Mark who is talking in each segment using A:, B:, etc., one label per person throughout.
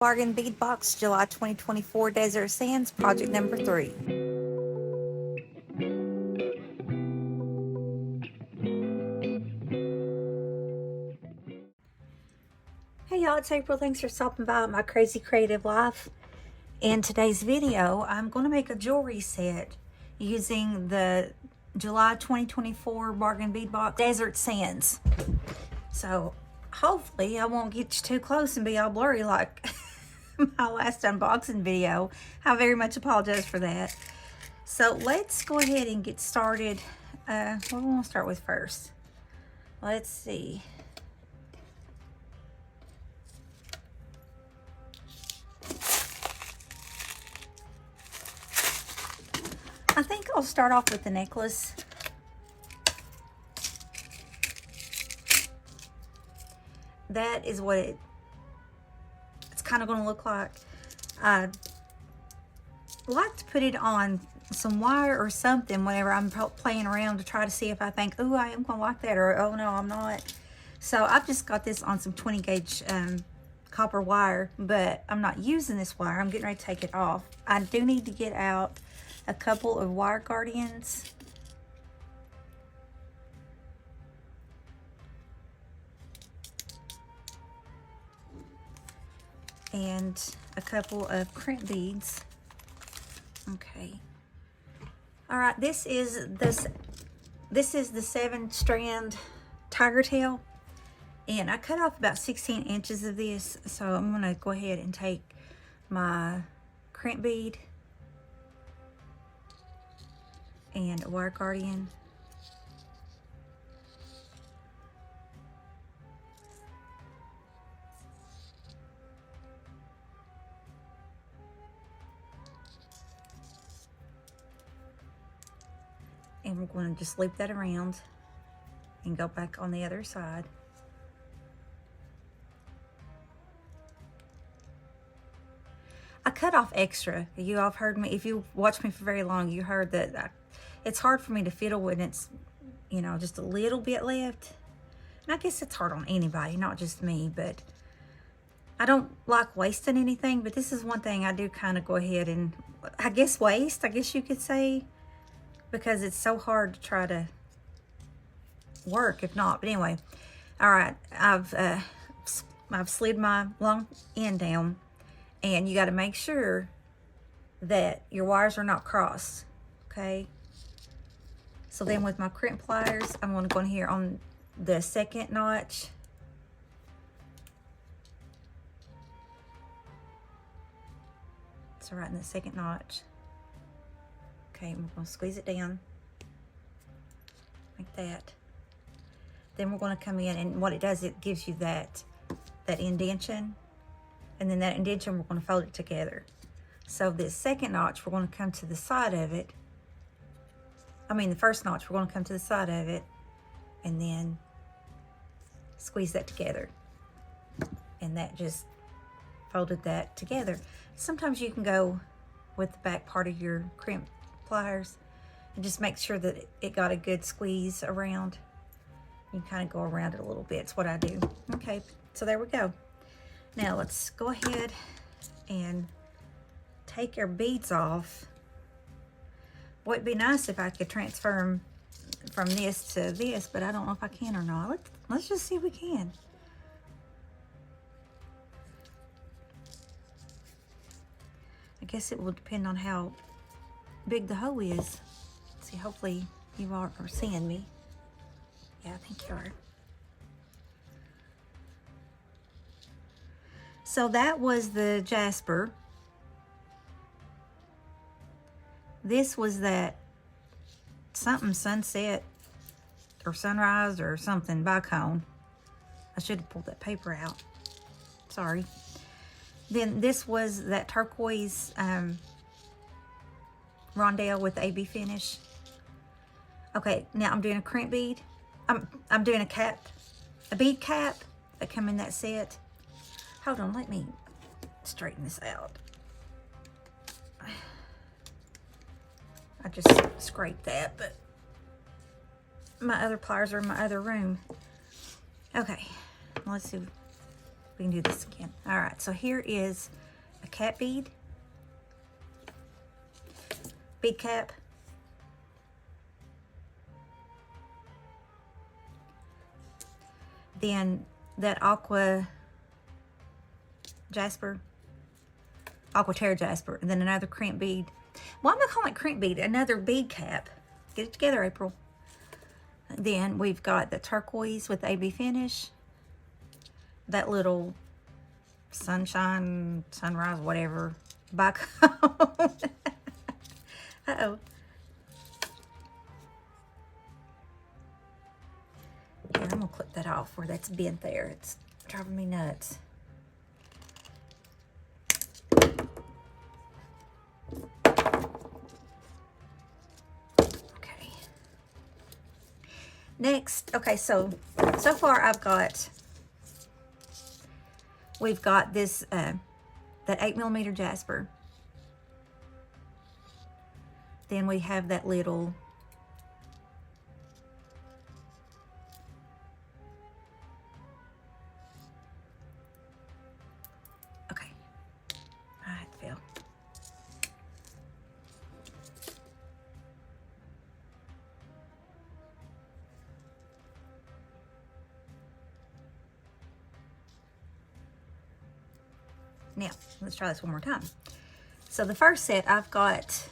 A: Bargain Bead Box, July 2024, Desert Sands, project number 3. Hey y'all, it's April. Thanks for stopping by my crazy creative life. In today's video, I'm going to make a jewelry set using the July 2024 Bargain Bead Box Desert Sands. So hopefully I won't get you too close and be all blurry like my last unboxing video. I very much apologize for that. So let's go ahead and get started. What do we want to start with first? Let's see. I think I'll start off with the necklace. That is what it's kind of going to look like. I like to put it on some wire or something whenever I'm playing around to try to see if I think, oh, I am going to like that, or oh no, I'm not. So I've just got this on some 20 gauge copper wire, but I'm not using this wire. I'm getting ready to take it off. I do need to get out a couple of wire guardians. And a couple of crimp beads. Okay. All right, this is the 7-strand tiger tail, and I cut off about 16 inches of this, so I'm gonna go ahead and take my crimp bead and a wire guardian. And we're going to just loop that around and go back on the other side. I cut off extra. You all have heard me, if you watched me for very long, you heard that it's hard for me to fiddle when it's, you know, just a little bit left. And I guess it's hard on anybody, not just me, but I don't like wasting anything, but this is one thing I do kind of go ahead and, I guess, waste, I guess you could say, because it's so hard to try to work if not. But anyway, all right, I've slid my long end down, and you got to make sure that your wires are not crossed, okay? So then with my crimp pliers, I'm going to go in here on the second notch. So right in the second notch. Okay, we're going to squeeze it down like that. Then we're going to come in, and what it does, it gives you that indentation, and then that indentation we're going to fold it together. So this second notch, we're going to come to the side of it. I mean, the first notch, we're going to come to the side of it, and then squeeze that together, and that just folded that together. Sometimes you can go with the back part of your crimp pliers and just make sure that it got a good squeeze around. You can kind of go around it a little bit. It's what I do. Okay, so there we go. Now let's go ahead and take our beads off. Boy, it'd be nice if I could transfer them from this to this, but I don't know if I can or not. Let's just see if we can. I guess it will depend on how big the hole is. Let's see, hopefully you are seeing me. Yeah, I think you are. So that was the jasper. This was that something sunset or sunrise or something bicone. I should have pulled that paper out. Sorry. Then this was that turquoise rondelle with the AB finish. Okay, now I'm doing a crimp bead. I'm doing a bead cap that come in that set. Hold on, let me straighten this out. I just scraped that, but my other pliers are in my other room. Okay, let's see. We can do this again. All right, so here is a cat bead, bead cap, then that aqua jasper, aqua terra jasper, and then another crimp bead. Why am I calling it crimp bead? Another bead cap. Get it together, April. Then we've got the turquoise with the AB finish, that little sunshine, sunrise, whatever, bicone. Uh-oh. Here, I'm gonna clip that off where that's bent there. It's driving me nuts. Okay. Next, okay, so far we've got this, that 8mm jasper. Then we have that little Now, let's try this one more time. So the first set I've got,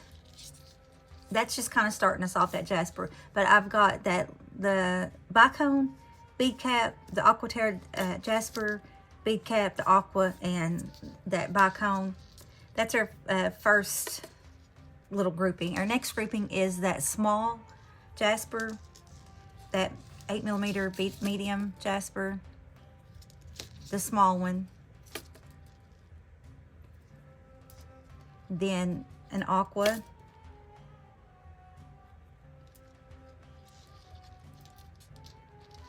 A: that's just kind of starting us off, that jasper. But I've got the bicone, bead cap, the aqua terra jasper, bead cap, the aqua, and that bicone. That's our first little grouping. Our next grouping is that small jasper, that 8mm bead medium jasper, the small one. Then an aqua,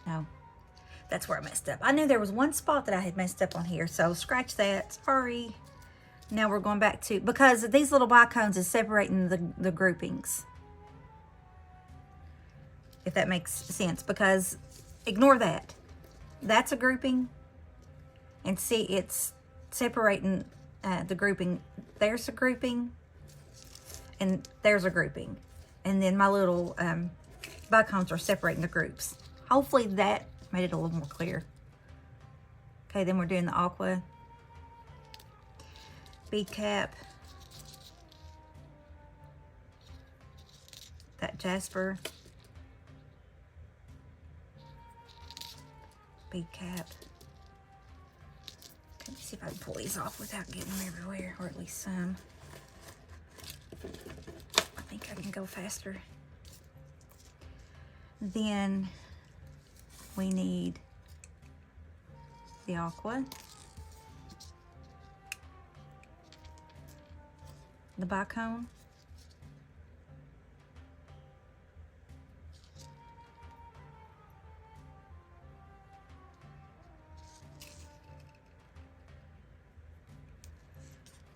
A: no, that's where I messed up. I knew there was one spot that I had messed up on here, so scratch that, sorry. Now we're going back to, because these little bicones is separating the groupings, if that makes sense, because ignore that. That's a grouping, and see, it's separating the grouping. There's a grouping, and there's a grouping, and then my little bicones are separating the groups. Hopefully that made it a little more clear. Okay, then we're doing the aqua, bead cap, that jasper, bead cap. Let me see if I can pull these off without getting them everywhere, or at least some. I think I can go faster. Then we need the aqua, the bicone,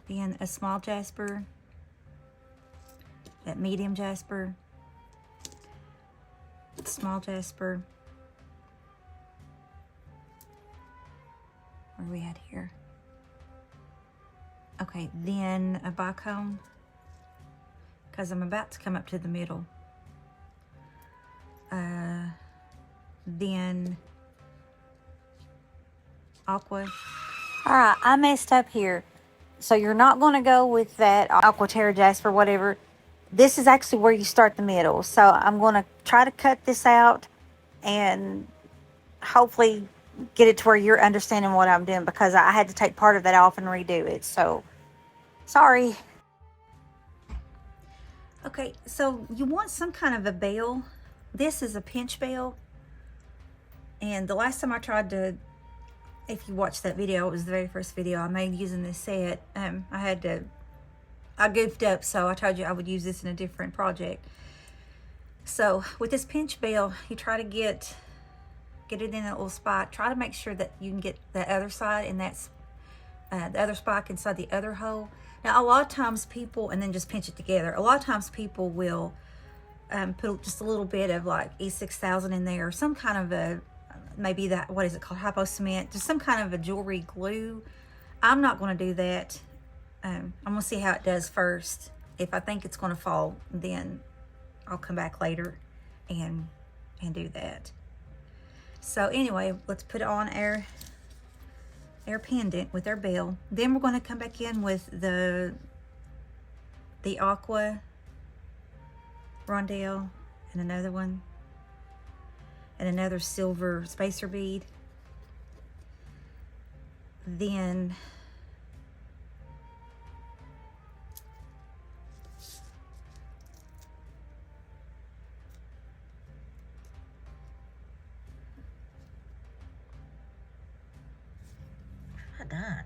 A: then a small jasper, that medium jasper, small jasper. Where are we at here? Okay, then a bicone, because I'm about to come up to the middle. Then aqua. All right, I messed up here. So you're not going to go with that aqua terra jasper, whatever. This is actually where you start the middle. So I'm going to try to cut this out and hopefully get it to where you're understanding what I'm doing, because I had to take part of that off and redo it. So, sorry. Okay, so you want some kind of a bell. This is a pinch bell. And the last time I tried to, if you watched that video, it was the very first video I made using this set. I goofed up, so I told you I would use this in a different project. So with this pinch bell, you try to get it in that little spot. Try to make sure that you can get the other side, and that's the other spike inside the other hole. Now, a lot of times people, and then just pinch it together. A lot of times people will put just a little bit of like E6000 in there, or some kind of a maybe that, what is it called, hypo cement, just some kind of a jewelry glue. I'm not going to do that. I'm going to see how it does first. If I think it's going to fall, then I'll come back later and do that. So anyway, let's put on our pendant with our bell. Then we're going to come back in with the aqua rondelle and another one and another silver spacer bead. Then done.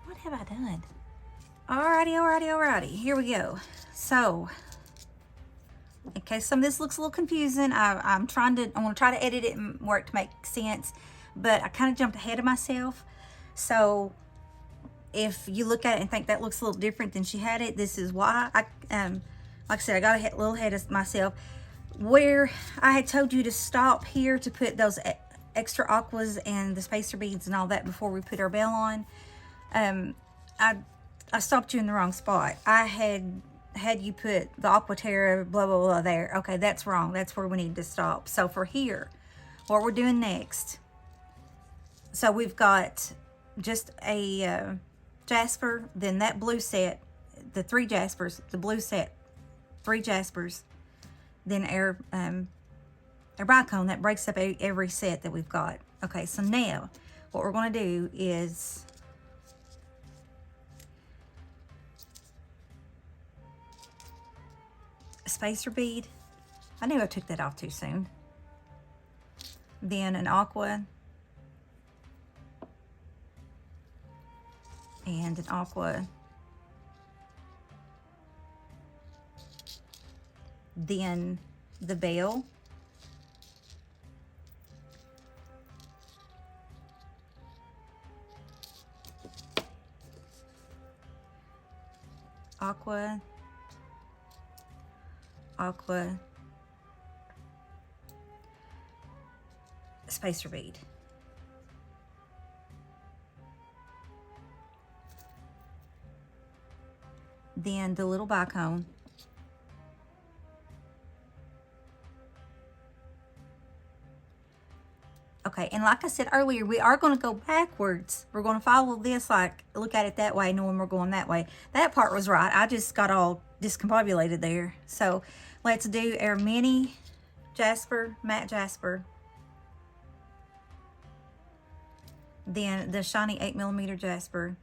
A: What have I done? Alrighty. Here we go. So, in case some of this looks a little confusing, I'm going to try to edit it and work to make sense, but I kind of jumped ahead of myself. So, if you look at it and think that looks a little different than she had it, this is why. Like I said, I got a little ahead of myself. Where I had told you to stop here to put those extra aquas and the spacer beads and all that before we put our bell on, I stopped you in the wrong spot. I had you put the aqua terra blah blah blah there. Okay, that's wrong. That's where we need to stop. So for here, what we're doing next, so we've got just a jasper, then that blue set, the 3 jaspers, the blue set, 3 jaspers, then our bicone that breaks up every set that we've got. Okay, so now what we're going to do is a spacer bead. I knew I took that off too soon. Then an aqua and an aqua. Then the bell, aqua, spacer bead. Then the little bicone. Okay, and like I said earlier, we are going to go backwards. We're going to follow this, like, look at it that way, knowing we're going that way. That part was right. I just got all discombobulated there. So let's do our mini jasper, matte jasper. Then the shiny 8mm jasper.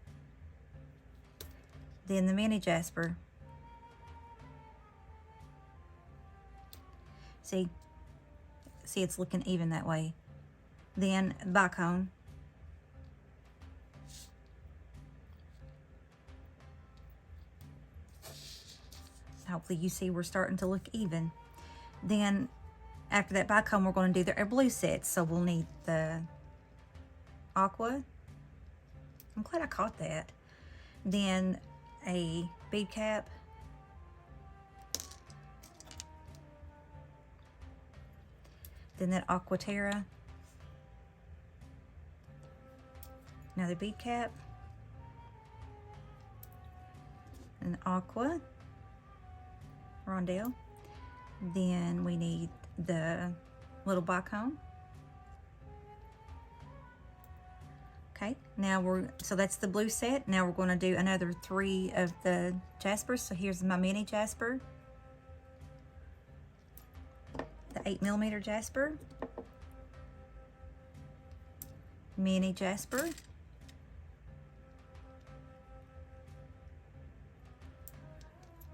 A: Then the mini jasper. See, it's looking even that way. Then bicone. Hopefully you see we're starting to look even. Then after that bicone, we're going to do our blue sets. So we'll need the aqua. I'm glad I caught that. Then a bead cap. Then that aqua terra. Another bead cap, an aqua rondelle. Then we need the little bicone. Okay, now so that's the blue set. Now we're going to do another 3 of the jaspers. So here's my mini jasper, the 8mm jasper, mini jasper,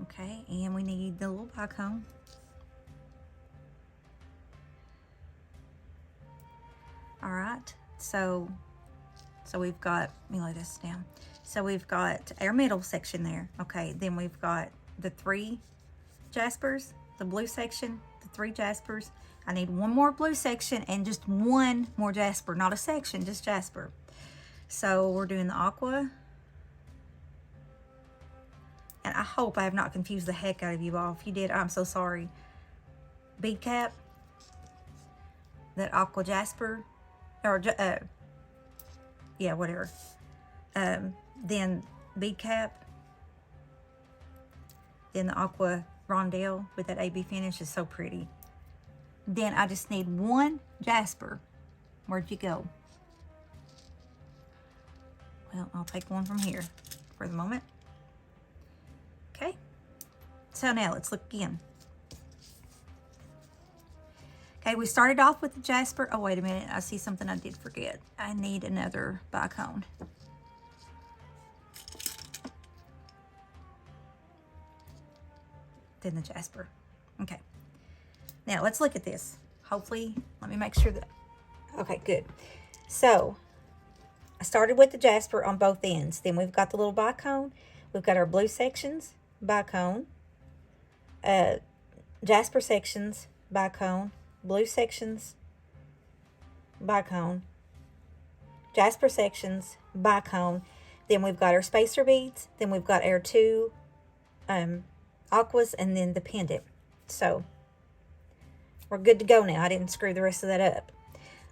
A: okay, and we need the little bicone. All right, so we've got, let me lay this down. So we've got our middle section there. Okay, then we've got the 3 jaspers, the blue section, the 3 jaspers. I need 1 more blue section and just 1 more jasper, not a section, just jasper. So we're doing the aqua. And I hope I have not confused the heck out of you all. If you did, I'm so sorry. bead cap, that aqua jasper, or yeah, whatever. Then bead cap, then the aqua rondelle with that AB finish is so pretty. Then I just need one jasper. Where'd you go? Well, I'll take one from here for the moment. Okay, so now let's look again. Okay, we started off with the jasper. Oh, wait a minute, I see something I did forget. I need another bicone. Then the jasper. Okay, now let's look at this. Hopefully, let me make sure that, okay, good. So, I started with the jasper on both ends. Then we've got the little bicone. We've got our blue sections, bicone, jasper sections, bicone, blue sections, bicone, jasper sections, bicone. Then we've got our spacer beads. Then we've got our two aquas, and then the pendant. So we're good to go now. I didn't screw the rest of that up.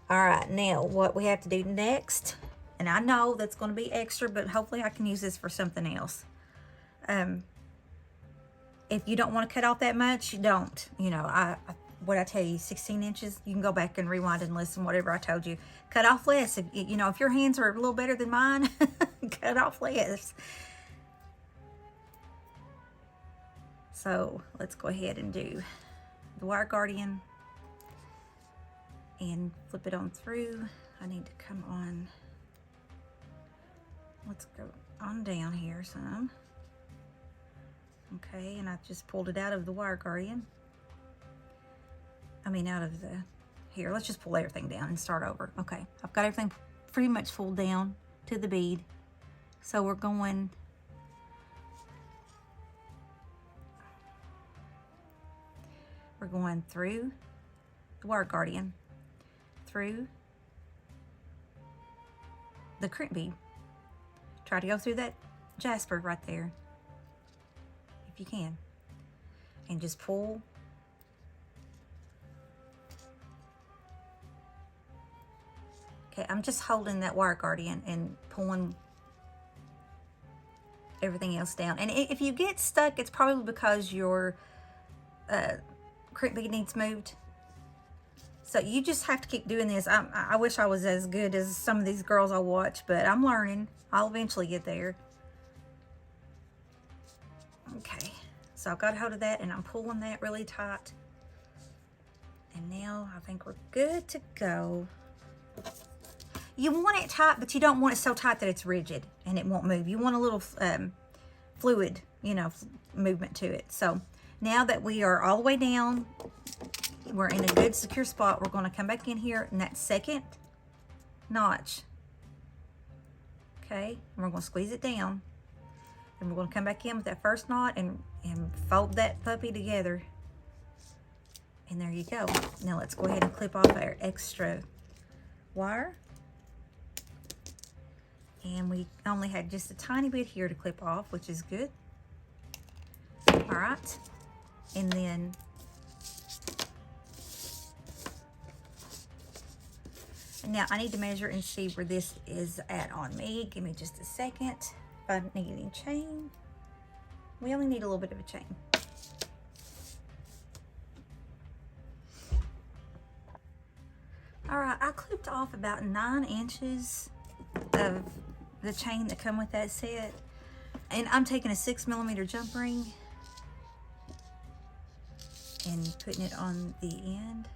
A: All right, now what we have to do next, and I know that's going to be extra, but hopefully I can use this for something else. If you don't want to cut off that much, you don't. You know, what I tell you, 16 inches, you can go back and rewind and listen, whatever I told you. Cut off less. If, you know, if your hands are a little better than mine, cut off less. So let's go ahead and do the wire guardian and flip it on through. I need to come on, let's go on down here some. Okay, and I just pulled it out of the wire guardian. I mean out of the, here, let's just pull everything down and start over. Okay, I've got everything pretty much pulled down to the bead. So we're going, through the wire guardian, through the crimp bead. Try to go through that jasper right there, if you can, and just pull. Okay, I'm just holding that wire guardian and pulling everything else down. And if you get stuck, it's probably because your crimp bead needs moved. So you just have to keep doing this. I wish I was as good as some of these girls I watch, but I'm learning. I'll eventually get there. Okay, so I've got hold of that and I'm pulling that really tight. And now I think we're good to go. You want it tight, but you don't want it so tight that it's rigid and it won't move. You want a little fluid, you know, movement to it. So now that we are all the way down, we're in a good secure spot, we're going to come back in here in that second notch. Okay, and we're going to squeeze it down. And we're going to come back in with that first knot and fold that puppy together. And there you go. Now let's go ahead and clip off our extra wire. And we only had just a tiny bit here to clip off, which is good. All right. And then now I need to measure and see where this is at on me. Give me just a second. If I need any chain, we only need a little bit of a chain. All right, I clipped off about 9 inches of the chain that come with that set. And I'm taking a 6mm jump ring and putting it on the end.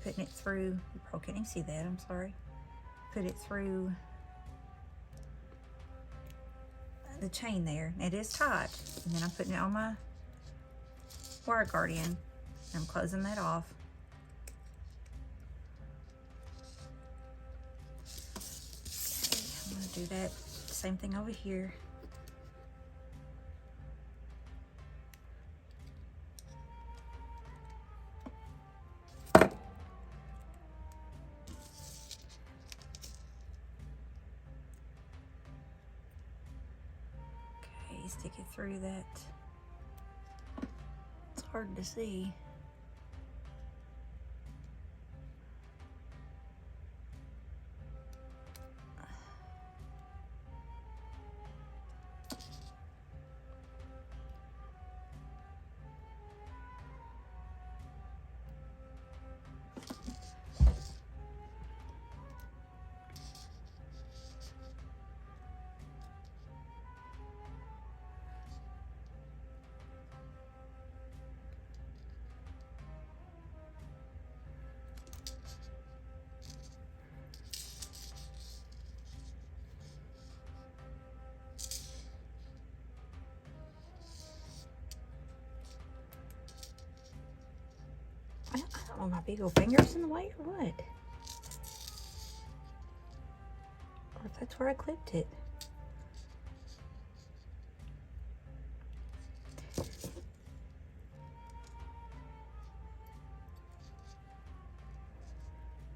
A: Putting it through, you probably can't even see that, I'm sorry. Put it through the chain there. It is tight. And then I'm putting it on my wire guardian. And I'm closing that off. Okay, I'm gonna do that same thing over here. Stick it through that hard to see. I don't know, my big old fingers in the way or what? Or if that's where I clipped it.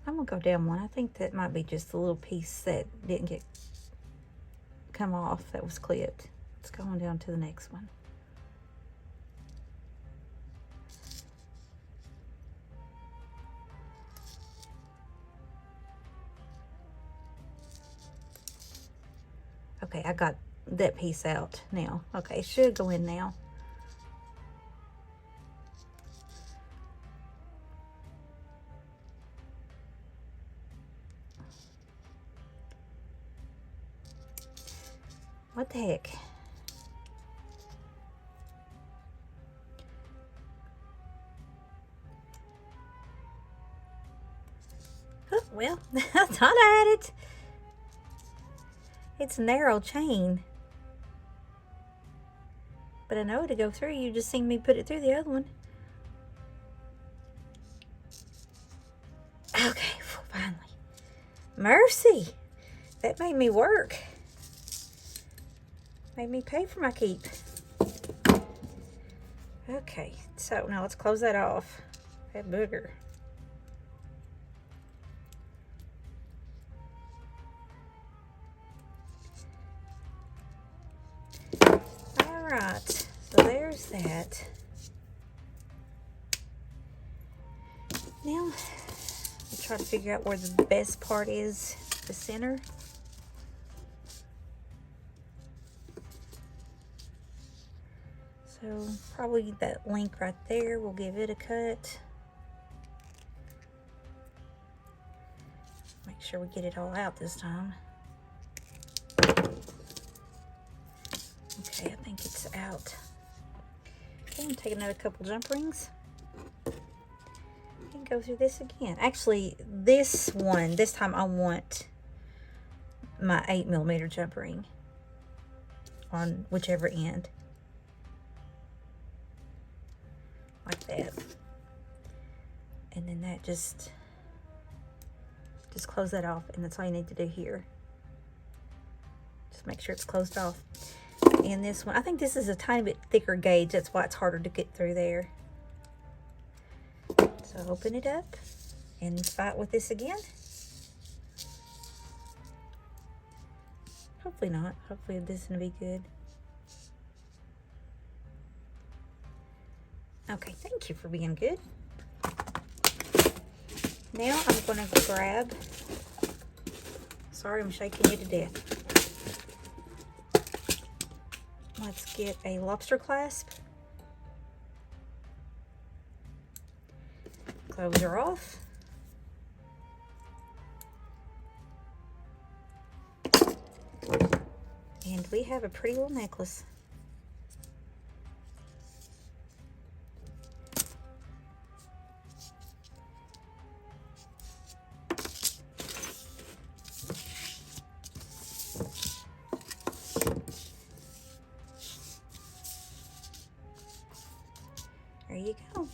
A: I'm gonna go down one. I think that might be just the little piece that didn't get come off that was clipped. Let's go on down to the next one. Okay, I got that piece out now. Okay, it should go in now. What the heck? Oh, well, I thought I had it. It's a narrow chain. But I know to go through, you just seen me put it through the other one. Okay, finally. Mercy! That made me work. Made me pay for my keep. Okay, so now let's close that off. That booger. Alright, so there's that. Now, we'll try to figure out where the best part is, the center. So probably that link right there, we'll give it a cut. Make sure we get it all out this time. Okay, I think it's out. Okay, I'm gonna take another couple jump rings and go through this again. Actually, this time I want my 8mm jump ring on whichever end. Like that. And then that just close that off, and that's all you need to do here. Just make sure it's closed off. And this one, I think this is a tiny bit thicker gauge, that's why it's harder to get through there. So open it up and fight with this again. Hopefully not. Hopefully this is gonna be good. Okay, thank you for being good. Now I'm going to grab, sorry I'm shaking you to death. Let's get a lobster clasp. Close her off. And we have a pretty little necklace. There you go.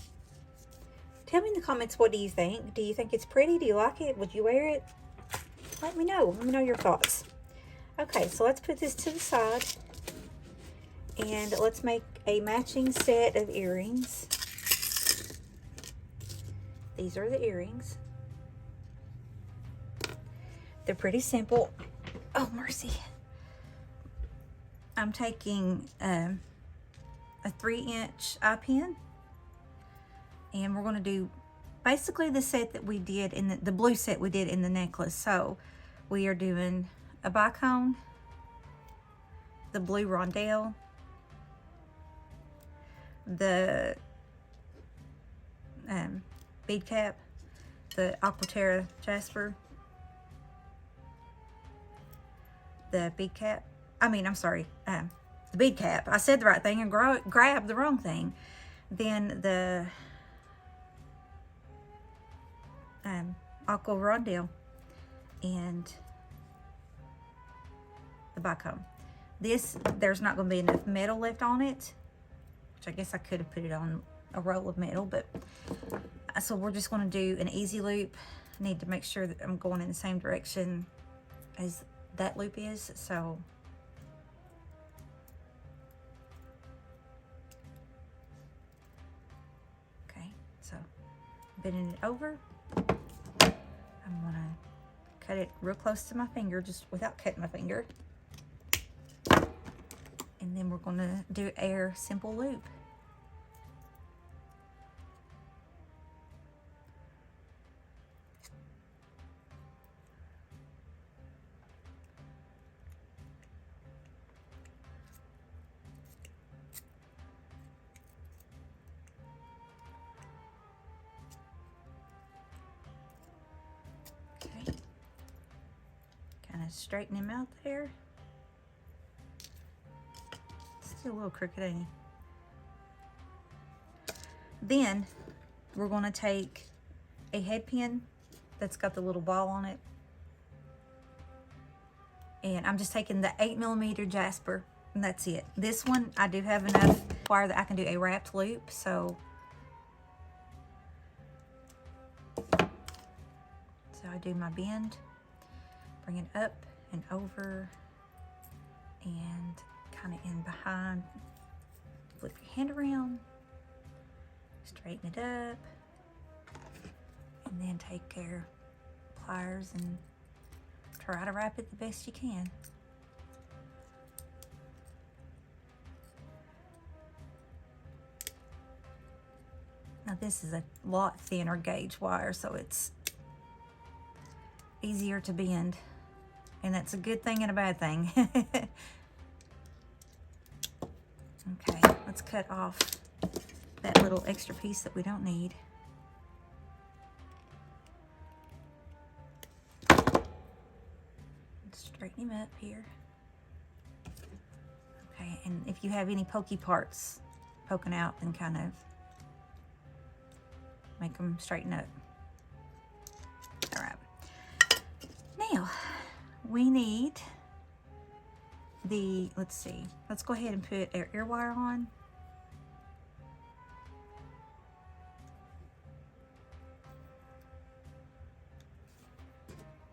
A: Tell me in the comments, what do you think? Do you think it's pretty? Do you like it? Would you wear it? Let me know. Let me know your thoughts. Okay, so let's put this to the side. And let's make a matching set of earrings. These are the earrings. They're pretty simple. Oh, mercy. I'm taking a 3-inch eye pin. And we're going to do basically the set that we did in the blue set we did in the necklace. So we are doing a bicone, the blue rondelle, the bead cap, the Aquaterra Jasper, the bead cap, the bead cap. I said the right thing and grabbed the wrong thing. Then the Aqua Rondelle and the bicone. There's not going to be enough metal left on it, which I guess I could have put it on a roll of metal, but so we're just going to do an easy loop. I need to make sure that I'm going in the same direction as that loop is, so okay, so bending it over. I'm going to cut it real close to my finger, just without cutting my finger. And then we're going to do a simple loop. Okay. Kind of straighten him out there. A little crooked, ain't he? Then we're going to take a head pin that's got the little ball on it, and I'm just taking the 8mm Jasper, and that's it. This one I do have enough wire that I can do a wrapped loop, so I do my bend, bring it up and over and kind of in behind, flip your hand around, straighten it up, and then take your pliers and try to wrap it the best you can. Now this is a lot thinner gauge wire, so it's easier to bend, and that's a good thing and a bad thing. Okay, let's cut off that little extra piece that we don't need. Straighten him up here. Okay, and if you have any pokey parts poking out, then kind of make them straighten up. All right. Now, we need let's see, let's go ahead and put our ear wire on.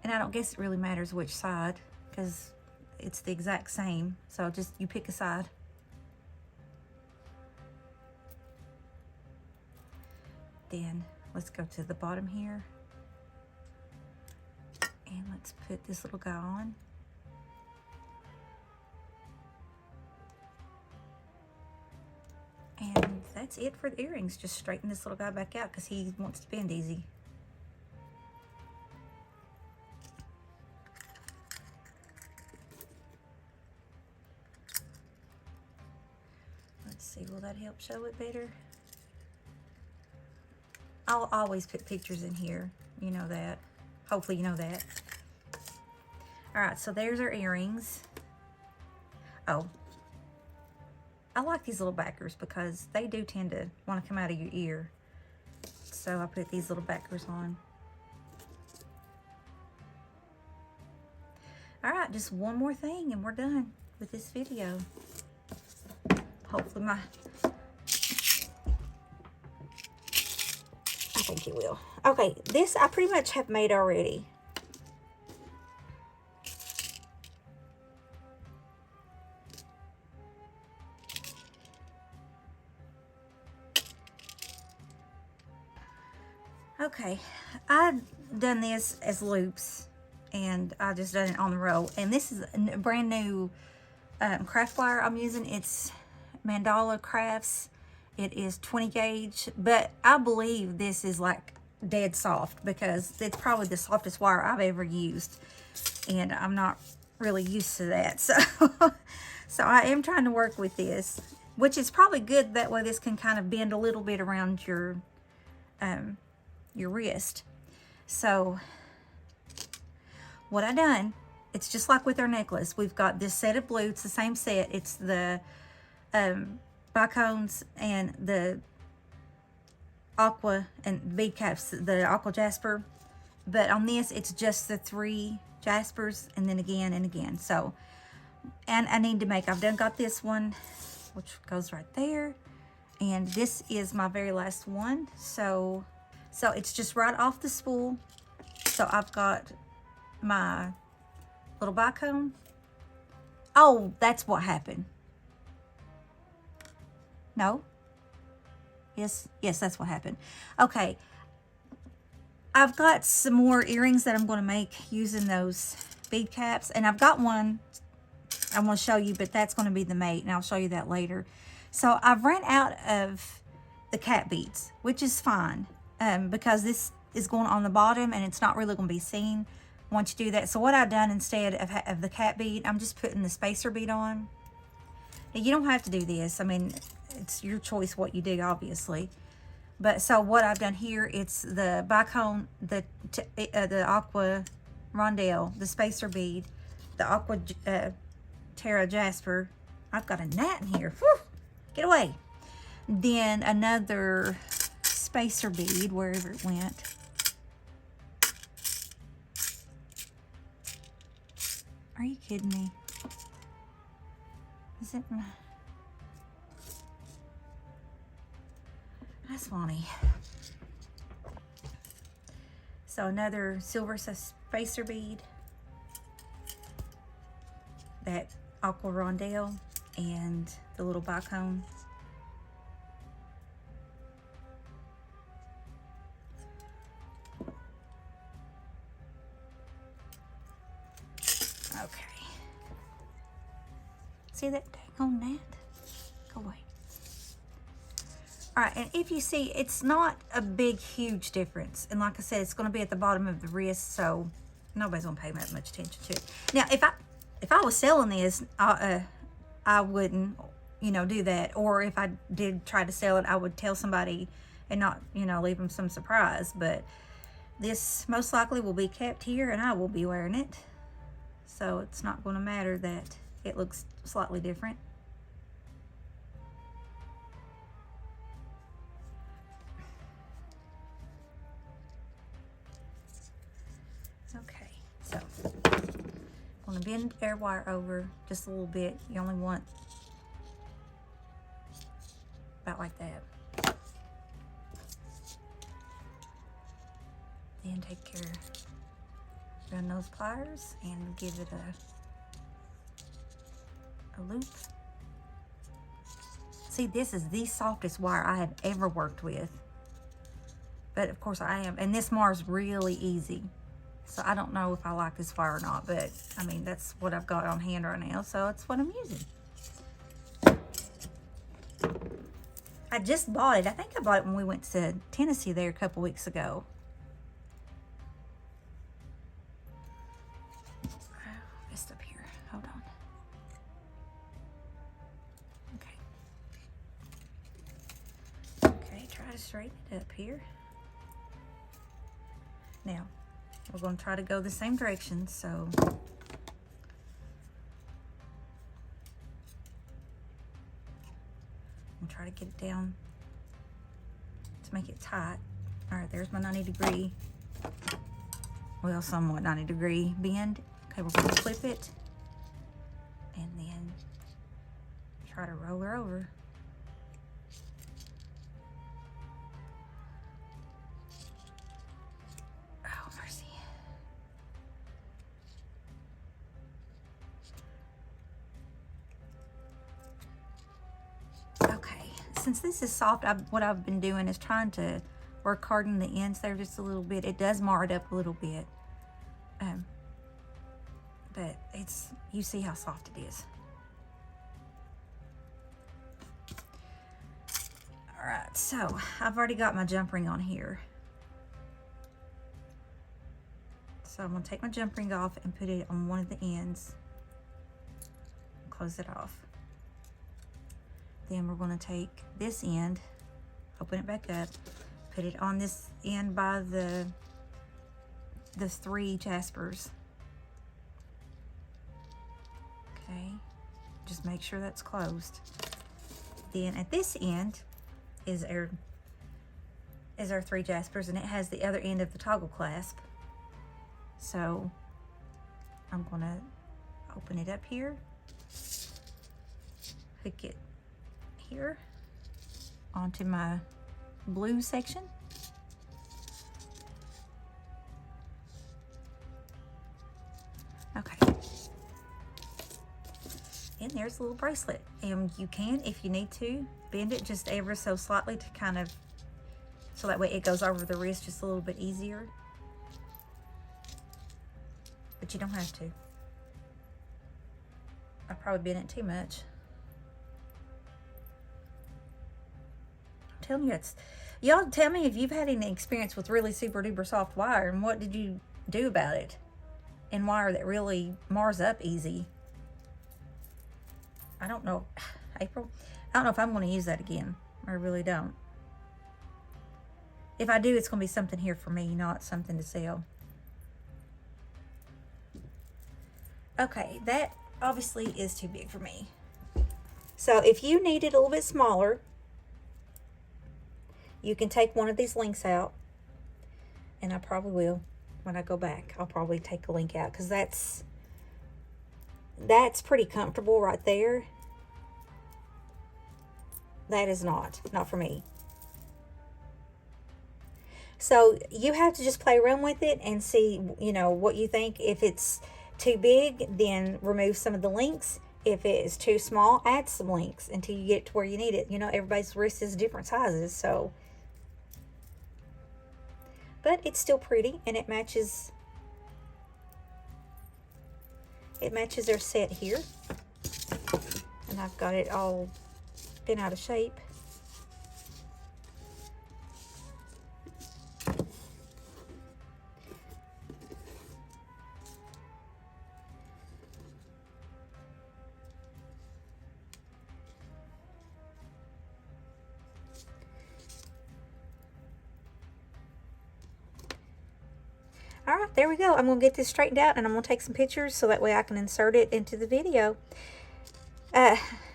A: And I don't guess it really matters which side, because it's the exact same, so just you pick a side. Then let's go to the bottom here, and let's put this little guy on. And that's it for the earrings. Just straighten this little guy back out because he wants to bend easy. Let's see, will that help show it better? I'll always put pictures in here. You know that. Hopefully you know that. All right, so there's our earrings. Oh, I like these little backers because they do tend to want to come out of your ear. So I put these little backers on. All right, just one more thing and we're done with this video. Hopefully I think it will. Okay, this I pretty much have made already. Okay, I've done this as loops, and I just done it on the roll. And this is a brand new craft wire I'm using. It's Mandala Crafts, It is 20 gauge, but I believe this is like dead soft because it's probably the softest wire I've ever used, and I'm not really used to that. So, so I am trying to work with this, which is probably good. That way this can kind of bend a little bit around your wrist. So what I done, it's just like with our necklace. We've got this set of blue. It's the same set. It's the bicones and the aqua and bead caps, the aqua jasper. But on this, it's just the 3 jaspers and then again and again. So, and I need to make, I've done got this one, which goes right there. And this is my very last one. So it's just right off the spool. So I've got my little bicone. Oh, that's what happened. No? Yes, that's what happened. Okay. I've got some more earrings that I'm going to make using those bead caps. And I've got one I want to show you, but that's going to be the mate, and I'll show you that later. So I've ran out of the cap beads, which is fine, because this is going on the bottom and it's not really going to be seen once you do that. So what I've done instead of the cap bead, I'm just putting the spacer bead on. Now, you don't have to do this. I mean, it's your choice what you do, obviously. But so what I've done here, it's the bicone, the aqua rondelle, the spacer bead, the aqua Terra jasper. I've got a gnat in here. Whew, get away. Then another spacer bead, wherever it went. Are you kidding me? Is it? That's funny. So another silver spacer bead, that aqua rondelle, and the little bicone. Okay. See that dang on that? Go away. All right, and if you see, it's not a big, huge difference. And like I said, it's going to be at the bottom of the wrist, so nobody's going to pay that much attention to it. Now, if I was selling this, I wouldn't, do that. Or if I did try to sell it, I would tell somebody and not, leave them some surprise. But this most likely will be kept here, and I will be wearing it. So it's not going to matter that it looks slightly different. Okay, so I'm going to bend air wire over just a little bit. You only want about like that. Then take care, run those pliers and give it a loop. See, this is the softest wire I have ever worked with. But of course I am, and this Mars really easy. So I don't know if I like this wire or not, but I mean, that's what I've got on hand right now, so it's what I'm using. I just bought it. I think I bought it when we went to Tennessee there a couple weeks ago. Just up here. Hold on. Okay. Okay, try to straighten it up here. Now, we're going to try to go the same direction, so I'm try to get it down to make it tight. All right, there's my 90-degree, well, somewhat 90-degree bend. Okay, we're going to flip it and then try to roll her over. Oh, mercy. Okay, since this is soft, what I've been doing is trying to work hard in the ends there just a little bit. It does mar it up a little bit. But you see how soft it is. All right, so I've already got my jump ring on here. So I'm gonna take my jump ring off and put it on one of the ends. Close it off. Then we're gonna take this end, open it back up, put it on this end by the 3 jaspers. Okay, just make sure that's closed. Then at this end is our 3 jaspers, and it has the other end of the toggle clasp. So I'm gonna open it up here, hook it here onto my blue section. Okay. And there's a little bracelet. And you can, if you need to, bend it just ever so slightly to kind of, so that way it goes over the wrist just a little bit easier. But you don't have to. I probably bent it too much. I'm telling you, y'all tell me if you've had any experience with really super duper soft wire, and what did you do about it? And wire that really mars up easy. I don't know, April, I don't know if I'm going to use that again. I really don't. If I do, it's going to be something here for me, not something to sell. Okay, that obviously is too big for me. So if you need it a little bit smaller, you can take one of these links out, and I probably will when I go back. I'll probably take a link out because that's pretty comfortable right there. That is not for me. So you have to just play around with it and see, you know, what you think. If it's too big, then remove some of the links. If it is too small, add some links until you get to where you need it. You know, everybody's wrist is different sizes, so. But it's still pretty, and it matches their set here. And I've got it all been out of shape. All right, there we go. I'm going to get this straightened out, and I'm going to take some pictures so that way I can insert it into the video.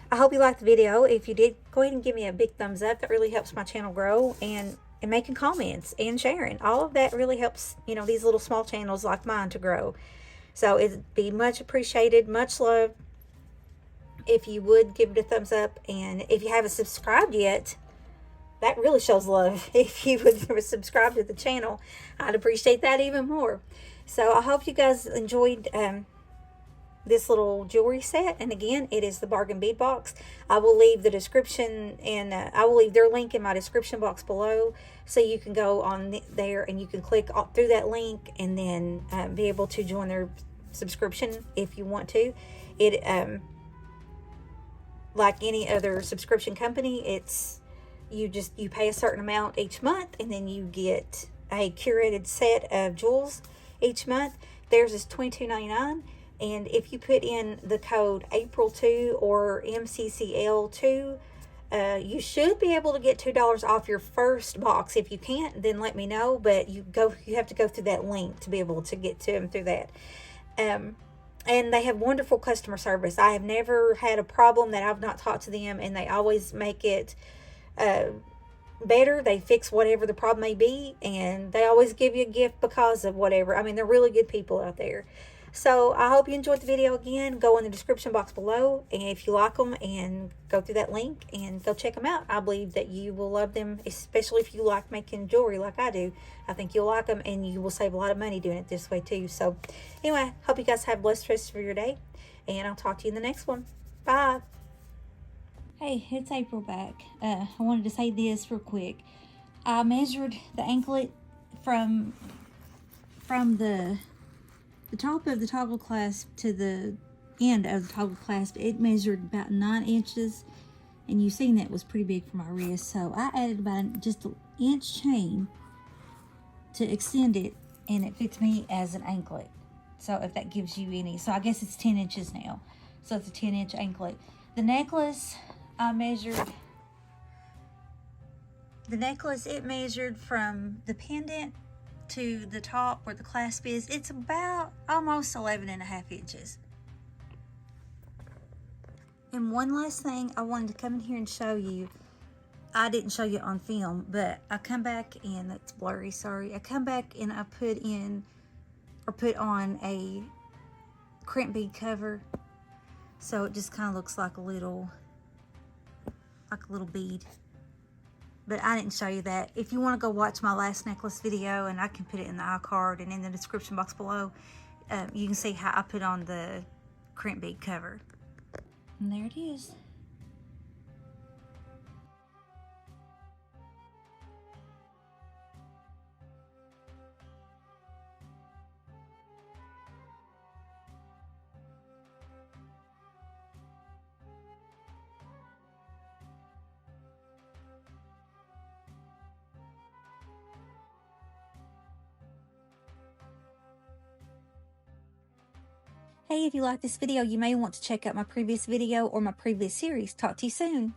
A: I hope you liked the video. If you did, go ahead and give me a big thumbs up. That really helps my channel grow, and making comments and sharing. All of that really helps, you know, these little small channels like mine to grow. So it'd be much appreciated, much love if you would give it a thumbs up. And if you haven't subscribed yet, that really shows love. If you would subscribe to the channel, I'd appreciate that even more. So I hope you guys enjoyed this little jewelry set. And again, it is the Bargain Bead Box. I will leave the description, and I will leave their link in my description box below, so you can go on there and you can click through that link and then be able to join their subscription if you want to. It like any other subscription company, it's you pay a certain amount each month, and then you get a curated set of jewels each month. Theirs is $22.99, and if you put in the code April2 or MCCL2, you should be able to get $2 off your first box. If you can't, then let me know, but you have to go through that link to be able to get to them through that. And they have wonderful customer service. I have never had a problem that I've not talked to them, and they always make it better. They fix whatever the problem may be, and they always give you a gift because of whatever. I mean, they're really good people out there. So I hope you enjoyed the video. Again, go in the description box below, and if you like them, and go through that link and go check them out. I believe that you will love them, especially if you like making jewelry like I do. I think you'll like them, and you will save a lot of money doing it this way too. So anyway, hope you guys have a blessed rest of your day, and I'll talk to you in the next one. Bye. Hey, it's April back. I wanted to say this real quick. I measured the anklet from the top of the toggle clasp to the end of the toggle clasp. It measured about 9 inches, And you've seen that was pretty big for my wrist. So I added about just an inch chain to extend it, and it fits me as an anklet. So if that gives you any, so I guess it's 10 inches now. So it's a 10-inch anklet. The necklace, I measured, it measured from the pendant to the top where the clasp is. It's about almost 11.5 inches. And one last thing I wanted to come in here and show you. I didn't show you on film, but I come back and it's blurry, sorry. I come back and I put on a crimp bead cover. So it just kind of looks like a little bead. But I didn't show you that. If you want to go watch my last necklace video, and I can put it in the iCard and in the description box below, you can see how I put on the crimp bead cover. And there it is. Hey, if you like this video, you may want to check out my previous video or my previous series. Talk to you soon.